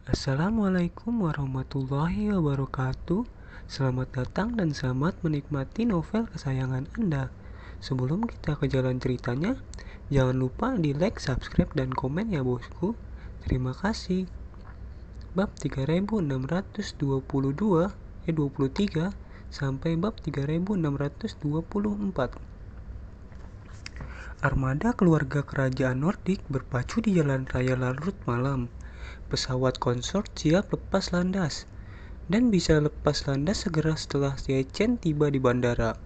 Assalamualaikum warahmatullahi wabarakatuh. Selamat datang dan selamat menikmati novel kesayangan Anda. Sebelum kita ke jalan ceritanya, jangan lupa di like, subscribe, dan komen ya bosku. Terima kasih. Bab 3623 sampai bab 3624. Armada keluarga kerajaan Nordik berpacu di jalan raya larut malam. Pesawat konsort siap lepas landas, dan bisa lepas landas segera setelah Yechen tiba di bandara.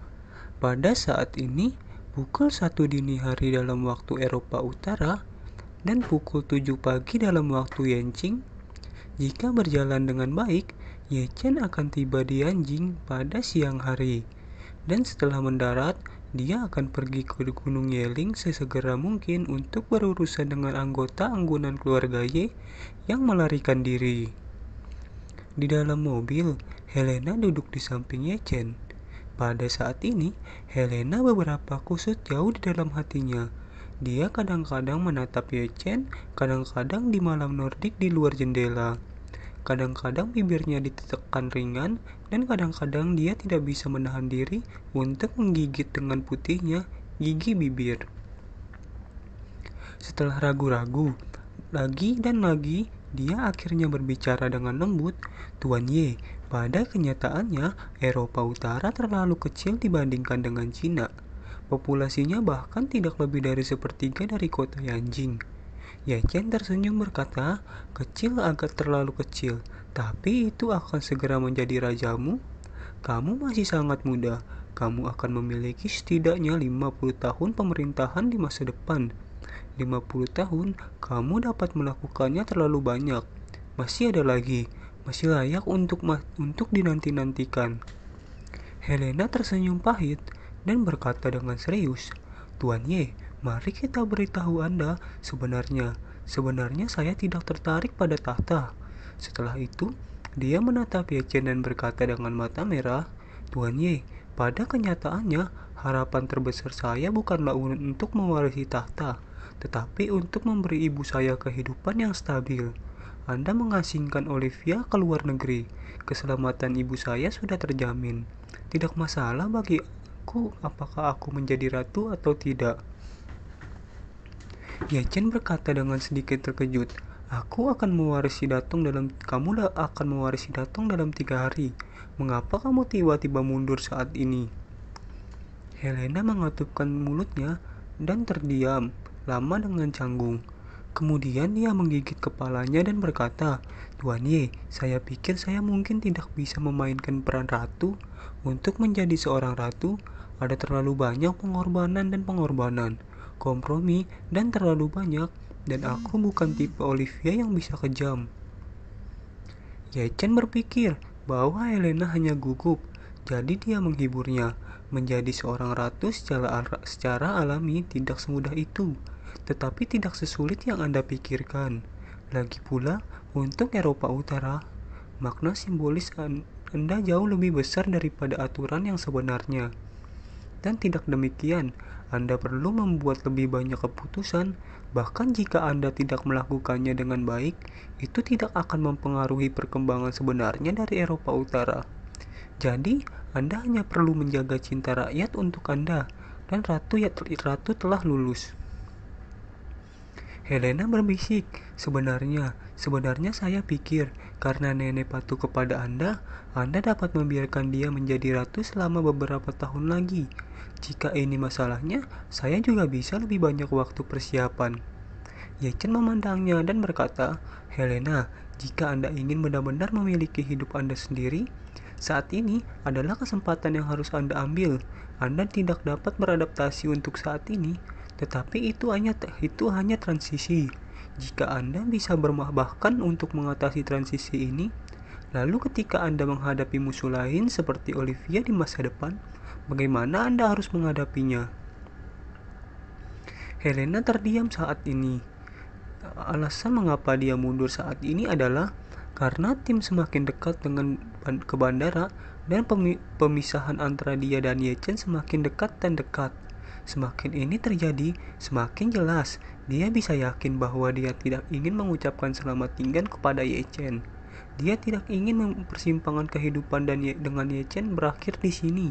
Pada saat ini, pukul 1 dini hari dalam waktu Eropa Utara dan pukul 7 pagi dalam waktu Yanqing. Jika berjalan dengan baik, Yechen akan tiba di Yanjing pada siang hari. Dan setelah mendarat, dia akan pergi ke Gunung Yeling sesegera mungkin untuk berurusan dengan anggota anggunan keluarga Ye yang melarikan diri. Di dalam mobil, Helena duduk di samping Yechen. Pada saat ini, Helena beberapa kusut jauh di dalam hatinya. Dia kadang-kadang menatap Yechen, kadang-kadang di malam Nordik di luar jendela. Kadang-kadang bibirnya ditekan ringan, dan kadang-kadang dia tidak bisa menahan diri untuk menggigit dengan putihnya gigi bibir. Setelah ragu-ragu, lagi dan lagi, dia akhirnya berbicara dengan lembut. Tuan Ye, pada kenyataannya, Eropa Utara terlalu kecil dibandingkan dengan Cina. Populasinya bahkan tidak lebih dari sepertiga dari kota Yanjing. Yechen tersenyum berkata, kecil agak terlalu kecil, tapi itu akan segera menjadi rajamu. Kamu masih sangat muda. Kamu akan memiliki setidaknya 50 tahun pemerintahan di masa depan. 50 tahun, kamu dapat melakukannya terlalu banyak. Masih ada lagi, masih layak untuk dinanti-nantikan. Helena tersenyum pahit dan berkata dengan serius, Tuan Ye, mari kita beritahu Anda sebenarnya saya tidak tertarik pada tahta. Setelah itu, dia menatap Yechen dan berkata dengan mata merah, Tuan Ye, pada kenyataannya, harapan terbesar saya bukanlah untuk mewarisi tahta, tetapi untuk memberi ibu saya kehidupan yang stabil. Anda mengasingkan Olivia ke luar negeri. Keselamatan ibu saya sudah terjamin. Tidak masalah bagiku apakah aku menjadi ratu atau tidak. Yechen berkata dengan sedikit terkejut, kamu akan mewarisi Datong dalam 3 hari. Mengapa kamu tiba-tiba mundur saat ini? Helena mengatupkan mulutnya dan terdiam lama dengan canggung. Kemudian dia menggigit kepalanya dan berkata, Tuan Ye, saya pikir saya mungkin tidak bisa memainkan peran ratu. Untuk menjadi seorang ratu, ada terlalu banyak pengorbanan, kompromi, dan terlalu banyak, dan aku bukan tipe Olivia yang bisa kejam. Yechen berpikir bahwa Helena hanya gugup, jadi dia menghiburnya. Menjadi seorang ratu secara alami tidak semudah itu, tetapi tidak sesulit yang Anda pikirkan. Lagi pula, untuk Eropa Utara, makna simbolis Anda jauh lebih besar daripada aturan yang sebenarnya. Dan tidak demikian, Anda perlu membuat lebih banyak keputusan. Bahkan jika Anda tidak melakukannya dengan baik, itu tidak akan mempengaruhi perkembangan sebenarnya dari Eropa Utara. Jadi, Anda hanya perlu menjaga cinta rakyat untuk Anda, dan ratu telah lulus. Helena berbisik, sebenarnya saya pikir, karena nenek patuh kepada Anda dapat membiarkan dia menjadi ratu selama beberapa tahun lagi. Jika ini masalahnya, saya juga bisa lebih banyak waktu persiapan. Yechen memandangnya dan berkata, Helena, jika Anda ingin benar-benar memiliki hidup Anda sendiri, saat ini adalah kesempatan yang harus Anda ambil. Anda tidak dapat beradaptasi untuk saat ini, tetapi itu hanya transisi. Jika Anda bisa bahkan untuk mengatasi transisi ini, lalu ketika Anda menghadapi musuh lain seperti Olivia di masa depan, bagaimana Anda harus menghadapinya? Helena terdiam saat ini. Alasan mengapa dia mundur saat ini adalah karena tim semakin dekat ke bandara dan pemisahan antara dia dan Yechen semakin dekat dan dekat. Semakin ini terjadi, semakin jelas dia bisa yakin bahwa dia tidak ingin mengucapkan selamat tinggal kepada Ye Chen. Dia tidak ingin persimpangan kehidupan dengan Ye Chen berakhir di sini.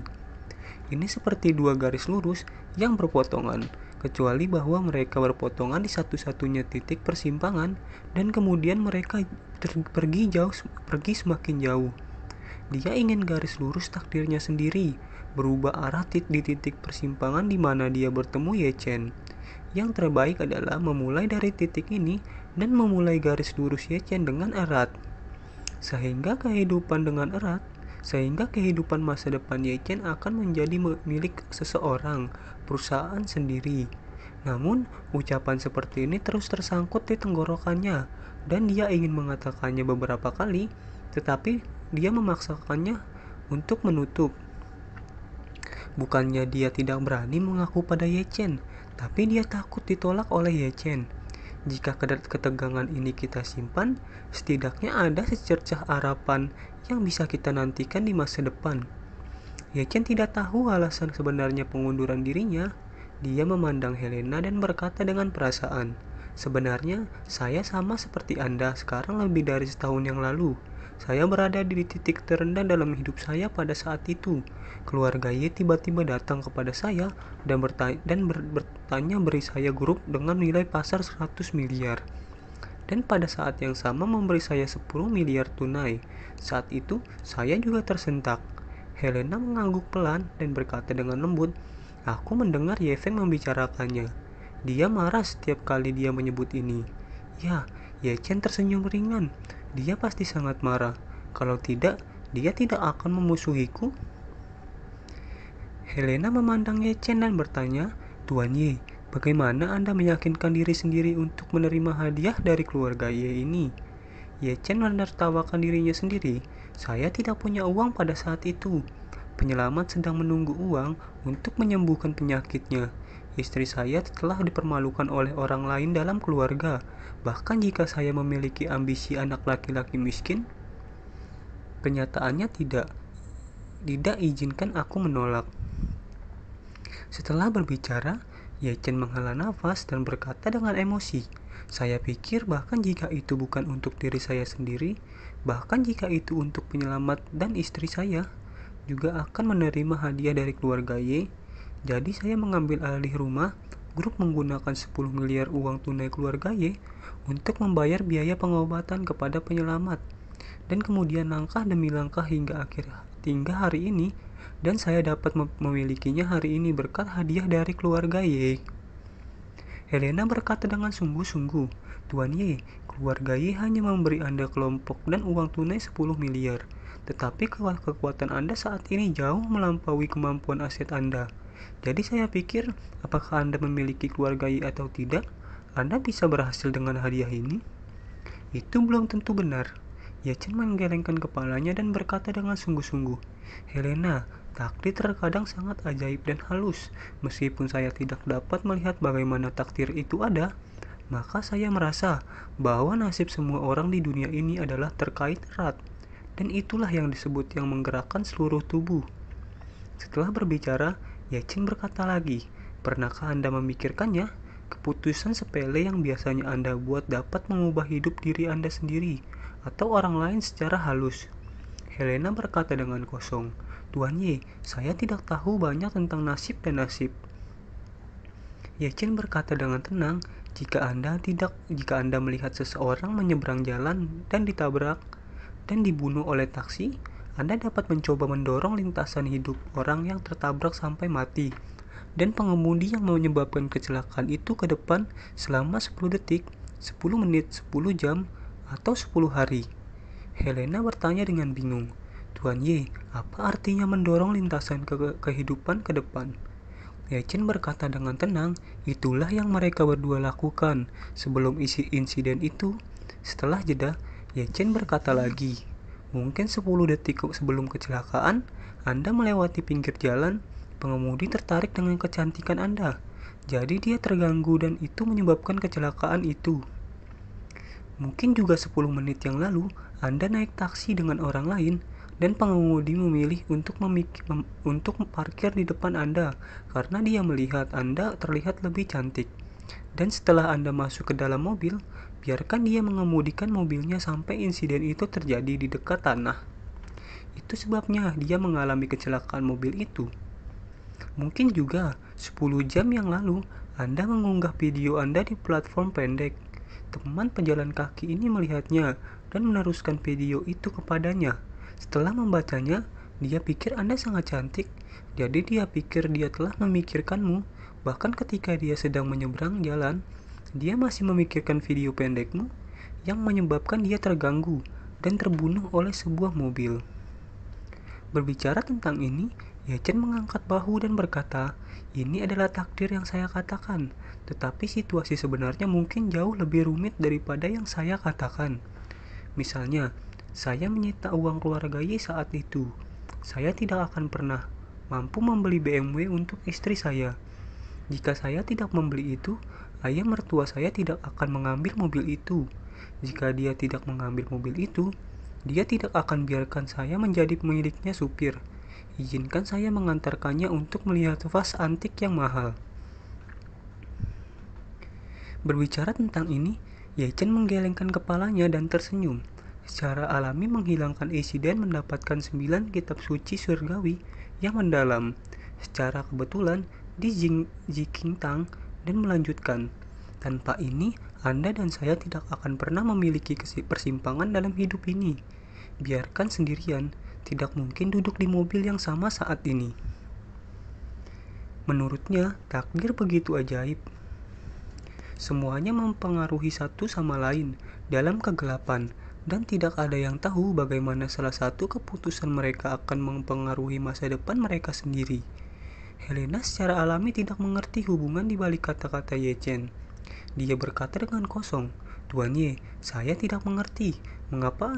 Ini seperti dua garis lurus yang berpotongan, kecuali bahwa mereka berpotongan di satu-satunya titik persimpangan dan kemudian mereka pergi semakin jauh. Dia ingin garis lurus takdirnya sendiri berubah arah di titik persimpangan di mana dia bertemu Ye Chen. Yang terbaik adalah memulai dari titik ini dan memulai garis lurus Ye Chen dengan erat. Sehingga kehidupan masa depan Ye Chen akan menjadi milik seseorang, perusahaan sendiri. Namun, ucapan seperti ini terus tersangkut di tenggorokannya, dan dia ingin mengatakannya beberapa kali, tetapi dia memaksakannya untuk menutup. Bukannya dia tidak berani mengaku pada Ye Chen, tapi dia takut ditolak oleh Ye Chen. Jika ketegangan ini kita simpan, setidaknya ada secercah harapan yang bisa kita nantikan di masa depan. Ye Chen tidak tahu alasan sebenarnya pengunduran dirinya. Dia memandang Helena dan berkata dengan perasaan, "Sebenarnya saya sama seperti Anda sekarang lebih dari setahun yang lalu. Saya berada di titik terendah dalam hidup saya pada saat itu. Keluarga Ye tiba-tiba datang kepada saya dan bertanya beri saya grup dengan nilai pasar 100 miliar. Dan pada saat yang sama memberi saya 10 miliar tunai. Saat itu, saya juga tersentak." Helena mengangguk pelan dan berkata dengan lembut, "Aku mendengar Ye Feng membicarakannya. Dia marah setiap kali dia menyebut ini." "Ya," Ye Chen tersenyum ringan. "Dia pasti sangat marah. Kalau tidak, dia tidak akan memusuhiku." Helena memandang Ye Chen dan bertanya, "Tuan Ye, bagaimana Anda meyakinkan diri sendiri untuk menerima hadiah dari keluarga Ye ini?" Ye Chen menertawakan dirinya sendiri. "Saya tidak punya uang pada saat itu. Penyelamat sedang menunggu uang untuk menyembuhkan penyakitnya. Istri saya telah dipermalukan oleh orang lain dalam keluarga. Bahkan jika saya memiliki ambisi anak laki-laki miskin, kenyataannya tidak izinkan aku menolak." Setelah berbicara, Ye Chen menghela nafas dan berkata dengan emosi, "Saya pikir bahkan jika itu bukan untuk diri saya sendiri, bahkan jika itu untuk penyelamat dan istri saya, juga akan menerima hadiah dari keluarga Ye. Jadi saya mengambil alih rumah, grup menggunakan 10 miliar uang tunai keluarga Ye untuk membayar biaya pengobatan kepada penyelamat. Dan kemudian langkah demi langkah hingga hari ini, dan saya dapat memilikinya hari ini berkat hadiah dari keluarga Ye." Helena berkata dengan sungguh-sungguh, "Tuan Ye, keluarga Ye hanya memberi Anda kelompok dan uang tunai 10 miliar. Tetapi kekuatan Anda saat ini jauh melampaui kemampuan aset Anda. Jadi saya pikir, apakah Anda memiliki keluarga Ye atau tidak, Anda bisa berhasil dengan hadiah ini." "Itu belum tentu benar." Ye Chen menggelengkan kepalanya dan berkata dengan sungguh-sungguh, "Helena, takdir terkadang sangat ajaib dan halus. Meskipun saya tidak dapat melihat bagaimana takdir itu ada, maka saya merasa bahwa nasib semua orang di dunia ini adalah terkait erat. Dan itulah yang disebut yang menggerakkan seluruh tubuh." Setelah berbicara, Ye Chen berkata lagi, "Pernahkah Anda memikirkannya? Keputusan sepele yang biasanya Anda buat dapat mengubah hidup diri Anda sendiri atau orang lain secara halus." Helena berkata dengan kosong, "Tuan Ye, saya tidak tahu banyak tentang nasib dan nasib." Ye Chen berkata dengan tenang, jika Anda melihat seseorang menyeberang jalan dan ditabrak dan dibunuh oleh taksi, Anda dapat mencoba mendorong lintasan hidup orang yang tertabrak sampai mati, dan pengemudi yang menyebabkan kecelakaan itu ke depan selama 10 detik, 10 menit, 10 jam, atau 10 hari." Helena bertanya dengan bingung, "Tuan Ye, apa artinya mendorong lintasan kehidupan ke depan?" Ye Chen berkata dengan tenang, "Itulah yang mereka berdua lakukan sebelum insiden itu." Setelah jeda, Ye Chen berkata lagi, "Mungkin 10 detik sebelum kecelakaan, Anda melewati pinggir jalan, pengemudi tertarik dengan kecantikan Anda. Jadi dia terganggu dan itu menyebabkan kecelakaan itu. Mungkin juga 10 menit yang lalu, Anda naik taksi dengan orang lain, dan pengemudi memilih untuk parkir di depan Anda karena dia melihat Anda terlihat lebih cantik. Dan setelah Anda masuk ke dalam mobil, biarkan dia mengemudikan mobilnya sampai insiden itu terjadi di dekat tanah. Itu sebabnya dia mengalami kecelakaan mobil itu. Mungkin juga 10 jam yang lalu Anda mengunggah video Anda di platform pendek. Teman pejalan kaki ini melihatnya dan meneruskan video itu kepadanya. Setelah membacanya, dia pikir Anda sangat cantik. Jadi dia pikir dia telah memikirkanmu. Bahkan ketika dia sedang menyeberang jalan, dia masih memikirkan video pendekmu yang menyebabkan dia terganggu dan terbunuh oleh sebuah mobil. Berbicara tentang ini, Ye Chen mengangkat bahu dan berkata, "Ini adalah takdir yang saya katakan, tetapi situasi sebenarnya mungkin jauh lebih rumit daripada yang saya katakan. Misalnya, saya menyita uang keluarga Ye saat itu. Saya tidak akan pernah mampu membeli BMW untuk istri saya. Jika saya tidak membeli itu, ayah mertua saya tidak akan mengambil mobil itu. Jika dia tidak mengambil mobil itu, dia tidak akan biarkan saya menjadi pemiliknya supir. Izinkan saya mengantarkannya untuk melihat vas antik yang mahal." Berbicara tentang ini, Ye Chen menggelengkan kepalanya dan tersenyum. Secara alami menghilangkan isi dan mendapatkan 9 kitab suci surgawi yang mendalam. Secara kebetulan di Jikintang dan melanjutkan, "Tanpa ini, Anda dan saya tidak akan pernah memiliki persimpangan dalam hidup ini. Biarkan sendirian, tidak mungkin duduk di mobil yang sama saat ini." Menurutnya, takdir begitu ajaib. Semuanya mempengaruhi satu sama lain dalam kegelapan, dan tidak ada yang tahu bagaimana salah satu keputusan mereka akan mempengaruhi masa depan mereka sendiri. Helena secara alami tidak mengerti hubungan di balik kata-kata Ye Chen. Dia berkata dengan kosong, "Tuan Ye, saya tidak mengerti. Mengapa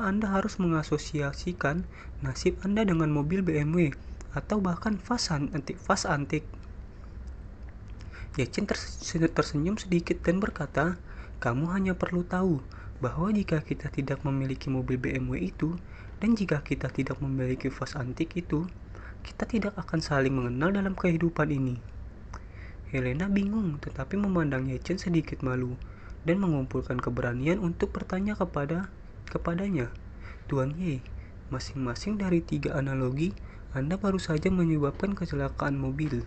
Anda harus mengasosiasikan nasib Anda dengan mobil BMW atau bahkan vas antik?" Ye Chen tersenyum sedikit dan berkata, "Kamu hanya perlu tahu bahwa jika kita tidak memiliki mobil BMW itu, dan jika kita tidak memiliki vas antik itu, kita tidak akan saling mengenal dalam kehidupan ini." Helena bingung tetapi memandang Ye Chen sedikit malu dan mengumpulkan keberanian untuk bertanya kepadanya, "Tuan Ye, masing-masing dari 3 analogi Anda baru saja menyebabkan kecelakaan mobil.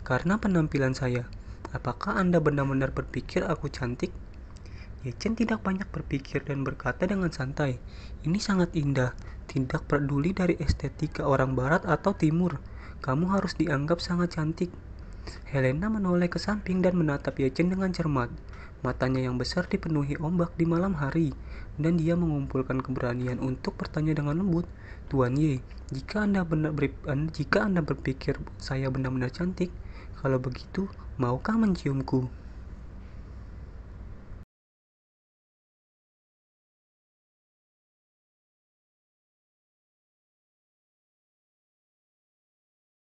Karena penampilan saya, apakah Anda benar-benar berpikir aku cantik?" Ye Chen tidak banyak berpikir dan berkata dengan santai, "Ini sangat indah. Tidak peduli dari estetika orang barat atau timur, kamu harus dianggap sangat cantik." Helena menoleh ke samping dan menatap Ye Chen dengan cermat. Matanya yang besar dipenuhi ombak di malam hari, dan dia mengumpulkan keberanian untuk bertanya dengan lembut, "Tuan Ye, jika Anda berpikir saya benar-benar cantik, kalau begitu, maukah menciumku?"